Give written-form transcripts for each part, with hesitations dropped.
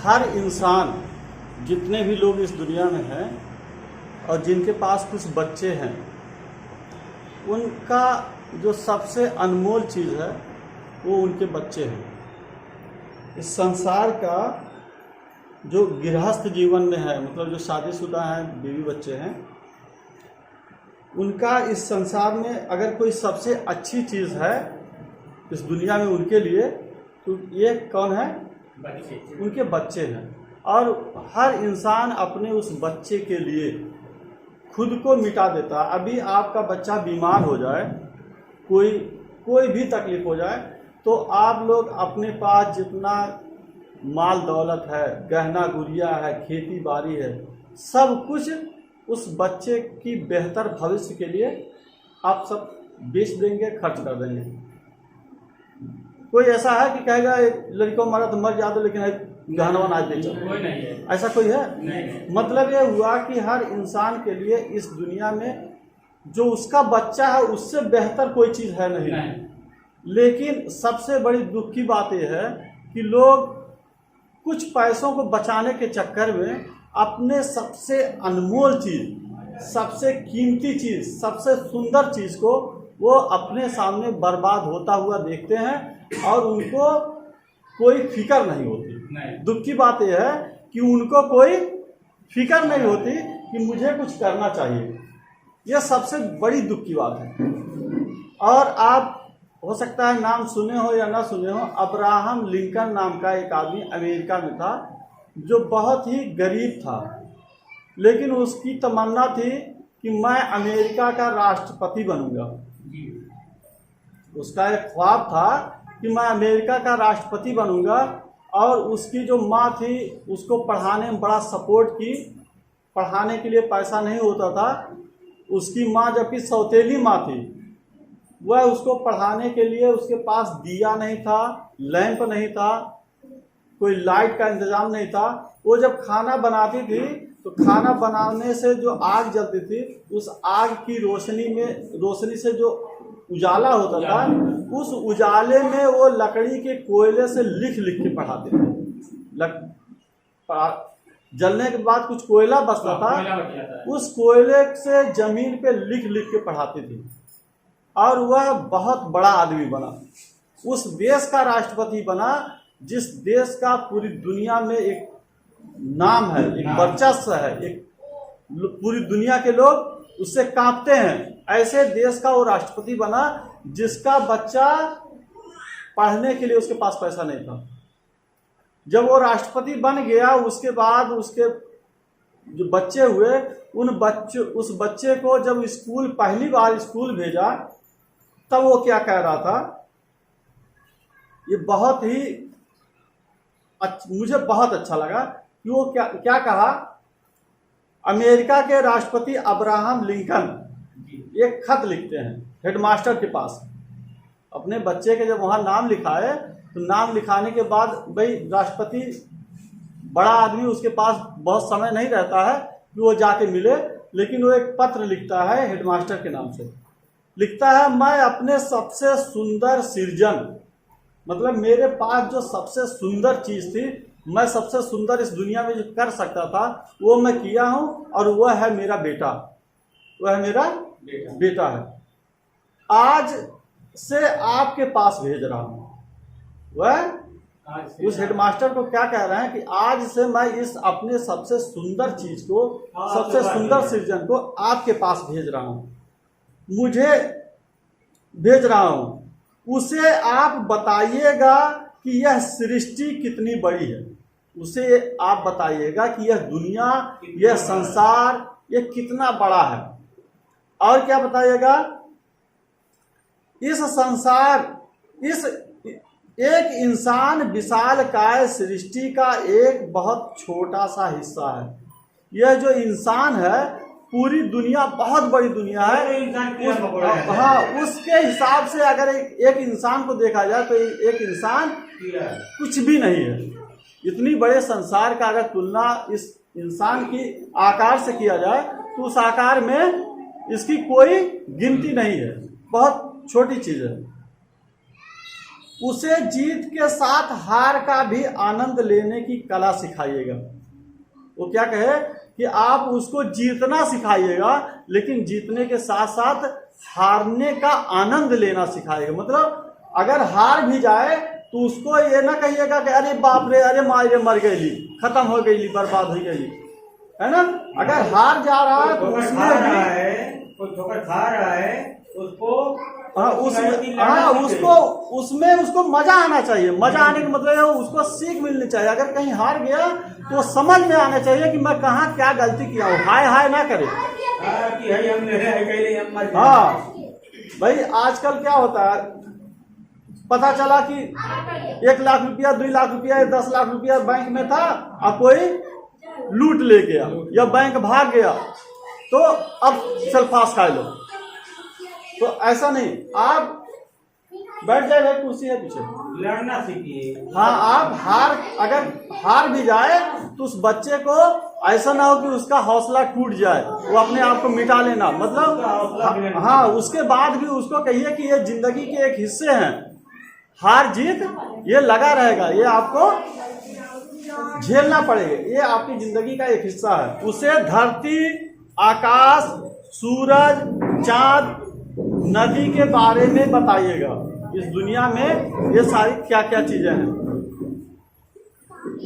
हर इंसान, जितने भी लोग इस दुनिया में हैं और जिनके पास कुछ बच्चे हैं, उनका जो सबसे अनमोल चीज़ है वो उनके बच्चे हैं। इस संसार का जो गृहस्थ जीवन में है, मतलब जो शादीशुदा हैं, बीवी बच्चे हैं, उनका इस संसार में अगर कोई सबसे अच्छी चीज़ है इस दुनिया में उनके लिए, तो ये कौन है? बच्चे। उनके बच्चे हैं। और हर इंसान अपने उस बच्चे के लिए खुद को मिटा देता है। अभी आपका बच्चा बीमार हो जाए, कोई भी तकलीफ हो जाए, तो आप लोग अपने पास जितना माल दौलत है, गहना गुड़िया है, खेती बाड़ी है, सब कुछ उस बच्चे की बेहतर भविष्य के लिए आप सब बेच देंगे, खर्च कर देंगे। कोई ऐसा है कि कहेगा लड़की को मारा तो मर जा दो, लेकिन गहना वहना आज बेचो? कोई नहीं है। ऐसा कोई है? नहीं। मतलब ये हुआ कि हर इंसान के लिए इस दुनिया में जो उसका बच्चा है उससे बेहतर कोई चीज़ है नहीं। लेकिन सबसे बड़ी दुख की बात यह है कि लोग कुछ पैसों को बचाने के चक्कर में अपने सबसे अनमोल चीज़, सबसे कीमती चीज़, सबसे सुंदर चीज़ को वो अपने सामने बर्बाद होता हुआ देखते हैं और उनको कोई फिक्र नहीं होती। दुख की बात यह है कि उनको कोई फिक्र नहीं होती कि मुझे कुछ करना चाहिए। यह सबसे बड़ी दुख की बात है। और आप हो सकता है नाम सुने हो या ना सुने हो, अब्राहम लिंकन नाम का एक आदमी अमेरिका में था जो बहुत ही गरीब था, लेकिन उसकी तमन्ना थी कि मैं अमेरिका का राष्ट्रपति बनूंगा। उसका एक ख्वाब था कि मैं अमेरिका का राष्ट्रपति बनूंगा। और उसकी जो माँ थी उसको पढ़ाने में बड़ा सपोर्ट की। पढ़ाने के लिए पैसा नहीं होता था। उसकी माँ, जबकि सौतेली माँ थी, वह उसको पढ़ाने के लिए, उसके पास दिया नहीं था, लैंप नहीं था, कोई लाइट का इंतजाम नहीं था। वो जब खाना बनाती थी तो खाना बनाने से जो आग जलती थी, उस आग की रोशनी से जो उजाला होता था, उस उजाले में वो लकड़ी के कोयले से लिख लिख के पढ़ाते थे। जलने के बाद कुछ कोयला बचता था, उस कोयले से जमीन पे लिख लिख के पढ़ाती थी। और वह बहुत बड़ा आदमी बना, उस देश का राष्ट्रपति बना जिस देश का पूरी दुनिया में एक नाम है, एक वर्चस्व है, एक पूरी दुनिया के लोग उससे कांपते हैं। ऐसे देश का वो राष्ट्रपति बना जिसका बच्चा पढ़ने के लिए उसके पास पैसा नहीं था। जब वो राष्ट्रपति बन गया, उसके बाद उसके जो बच्चे हुए, उस बच्चे को जब पहली बार स्कूल भेजा, तब वो क्या कह रहा था, ये बहुत ही मुझे बहुत अच्छा लगा कि वो क्या कहा। अमेरिका के राष्ट्रपति अब्राहम लिंकन एक खत लिखते हैं हेडमास्टर के पास। अपने बच्चे के जब वहाँ नाम लिखाए, तो नाम लिखाने के बाद भाई राष्ट्रपति बड़ा आदमी, उसके पास बहुत समय नहीं रहता है कि वो जाके मिले, लेकिन वो एक पत्र लिखता है हेडमास्टर के नाम से। लिखता है, मैं अपने सबसे सुंदर सृजन, मतलब मेरे पास जो सबसे सुंदर चीज़ थी, मैं सबसे सुंदर इस दुनिया में जो कर सकता था वो मैं किया हूँ, और वह है मेरा बेटा। वह मेरा बेटा है। आज से आपके पास भेज रहा हूँ। वह उस हेडमास्टर को क्या कह रहे हैं कि आज से मैं इस अपने सबसे सुंदर चीज को, सबसे सुंदर सृजन को आपके पास भेज रहा हूँ, मुझे भेज रहा हूँ। उसे आप बताइएगा कि यह सृष्टि कितनी बड़ी है। उसे आप बताइएगा कि यह दुनिया, यह संसार, यह कितना बड़ा है। और क्या बताइएगा, इस संसार, इस एक इंसान विशालकाय सृष्टि का एक बहुत छोटा सा हिस्सा है। यह जो इंसान है, पूरी दुनिया बहुत बड़ी दुनिया है। हाँ, उसके हिसाब से अगर एक इंसान को देखा जाए तो एक इंसान कुछ भी नहीं है। इतनी बड़े संसार का अगर तुलना इस इंसान की आकार से किया जाए तो उस आकार में इसकी कोई गिनती नहीं है, बहुत छोटी चीज़ है। उसे जीत के साथ हार का भी आनंद लेने की कला सिखाइएगा। वो क्या कहे कि आप उसको जीतना सिखाइएगा, लेकिन जीतने के साथ साथ हारने का आनंद लेना सिखाइएगा। मतलब अगर हार भी जाए तो उसको ये ना कहिएगा कि अरे बाप रे, अरे मारे मर गई, खत्म हो गई, बर्बाद हो गई, है ना। अगर हार जा रहा है तो कोई खा रहा है उसको उसको मजा आना चाहिए। मजा आने का मतलब है उसको सीख मिलनी चाहिए। अगर कहीं हार गया तो समझ में आना चाहिए कि मैं कहाँ क्या गलती किया हूँ। हाय हाय ना करे। हाँ भाई, आजकल क्या होता है, पता चला कि 1 लाख रुपया, 2 लाख रुपया, 10 लाख रुपया बैंक में था और कोई लूट ले गया या बैंक भाग गया, तो अब सल्फास खा लो। तो ऐसा नहीं, आप बैठ जाए, कुर्सी है पीछे, लड़ना सीखिए। हाँ, आप अगर हार भी जाए तो उस बच्चे को ऐसा ना हो कि उसका हौसला टूट जाए, वो अपने आप को मिटा लेना। मतलब हाँ, उसके बाद भी उसको कहिए कि ये जिंदगी के एक हिस्से हैं, हार जीत ये लगा रहेगा, ये आपको झेलना पड़ेगा, ये आपकी जिंदगी का एक हिस्सा है। उसे धरती, आकाश, सूरज, चांद, नदी के बारे में बताइएगा। इस दुनिया में ये सारी क्या क्या चीजें हैं,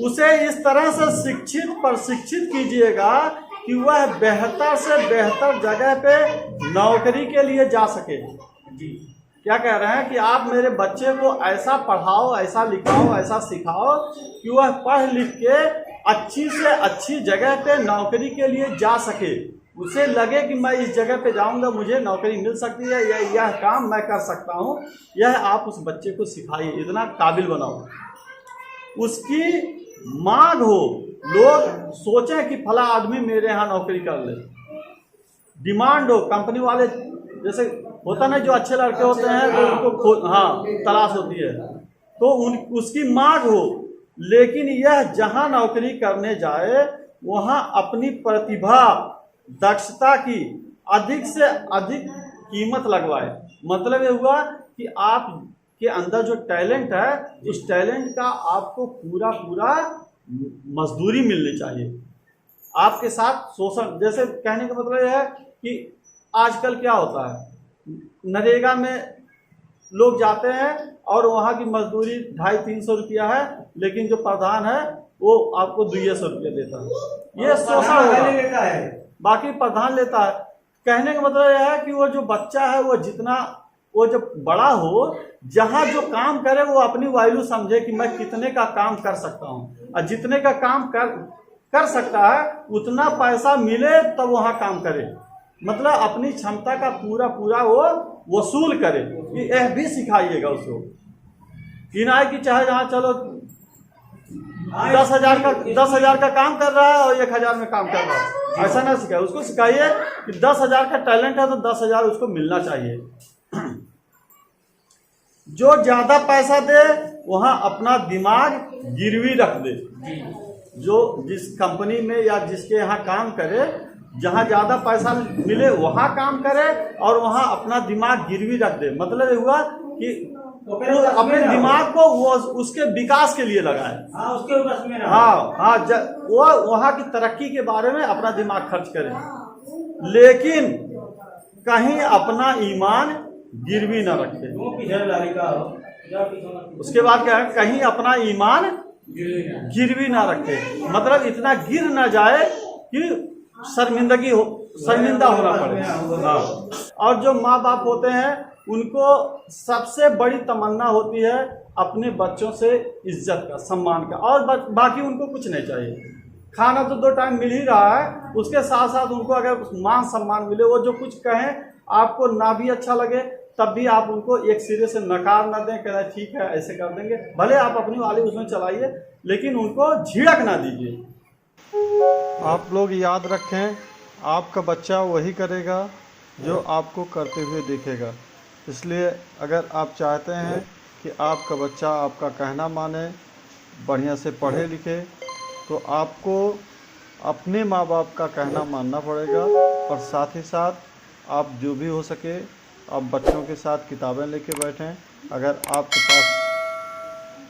उसे इस तरह से प्रशिक्षित कीजिएगा कि वह बेहतर से बेहतर जगह पे नौकरी के लिए जा सके। क्या कह रहे हैं कि आप मेरे बच्चे को ऐसा पढ़ाओ, ऐसा लिखाओ, ऐसा सिखाओ कि वह पढ़ लिख के अच्छी से अच्छी जगह पे नौकरी के लिए जा सके। उसे लगे कि मैं इस जगह पे जाऊंगा, मुझे नौकरी मिल सकती है, यह काम मैं कर सकता हूँ। यह आप उस बच्चे को सिखाइए, इतना काबिल बनाओ। उसकी मांग हो, लोग सोचें कि फला आदमी मेरे यहाँ नौकरी कर ले, डिमांड हो। कंपनी वाले जैसे होता ना, जो अच्छे लड़के होते हैं तो उनको तलाश होती है, तो उसकी मांग हो। लेकिन यह जहां नौकरी करने जाए वहां अपनी प्रतिभा, दक्षता की अधिक से अधिक कीमत लगवाए। मतलब ये हुआ कि आप के अंदर जो टैलेंट है, उस टैलेंट का आपको पूरा मजदूरी मिलनी चाहिए। आपके साथ शोषण, जैसे कहने का मतलब यह है कि आजकल क्या होता है, नरेगा में लोग जाते हैं और वहाँ की मजदूरी 250-300 रुपया है, लेकिन जो प्रधान है वो आपको 200 रुपया देता है। ये शोषण होता है, बाकी प्रधान लेता है। कहने का मतलब यह है कि वो जो बच्चा है वो जब बड़ा हो, जहाँ जो काम करे वो अपनी वैल्यू समझे कि मैं कितने का काम कर सकता हूँ, और जितने का काम कर सकता है उतना पैसा मिले तब वहाँ काम करे। मतलब अपनी क्षमता का पूरा वो वसूल करे। यह भी सिखाइएगा उसको, कि ना कि चाहे जहाँ चलो 10,000 का काम कर रहा है और 1,000 में काम कर रहा है, ऐसा ना सिखाए। उसको सिखाइए कि 10,000 का टैलेंट है तो 10,000 उसको मिलना चाहिए। जो ज्यादा पैसा दे वहां अपना दिमाग गिरवी रख दे। जो जिस कंपनी में या जिसके यहाँ काम करे, जहाँ ज्यादा पैसा मिले वहां काम करे और वहां अपना दिमाग गिरवी रख दे। मतलब ये हुआ कि वो अपने दिमाग को वो उसके विकास के लिए लगाए। उसके बस में वो वहाँ की तरक्की के बारे में अपना दिमाग खर्च करे, लेकिन कहीं अपना ईमान गिरवी न रखे। उसके बाद क्या है, कहीं अपना ईमान गिरवी ना रखे। मतलब इतना गिर ना जाए कि शर्मिंदा होना पड़े। हाँ, और जो माँ बाप होते हैं उनको सबसे बड़ी तमन्ना होती है अपने बच्चों से इज्जत का, सम्मान का, और बाकी उनको कुछ नहीं चाहिए। खाना तो 2 टाइम मिल ही रहा है, उसके साथ साथ उनको अगर मान सम्मान मिले, वो जो कुछ कहें आपको ना भी अच्छा लगे तब भी आप उनको एक सिरे से नकार ना दें, कहना ठीक है ऐसे कर देंगे, भले आप अपनी वाली उसमें चलाइए, लेकिन उनको झिड़क ना दीजिए। आप लोग याद रखें, आपका बच्चा वही करेगा जो आपको करते हुए देखेगा। इसलिए अगर आप चाहते हैं कि आपका बच्चा आपका कहना माने, बढ़िया से पढ़े लिखे, तो आपको अपने माँ बाप का कहना मानना पड़ेगा। और साथ ही साथ आप जो भी हो सके आप बच्चों के साथ किताबें लेके बैठें। अगर आपके पास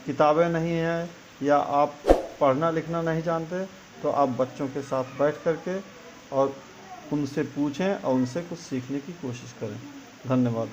किताबें नहीं हैं या आप पढ़ना लिखना नहीं जानते, तो आप बच्चों के साथ बैठ करके और उनसे पूछें और उनसे कुछ सीखने की कोशिश करें। धन्यवाद।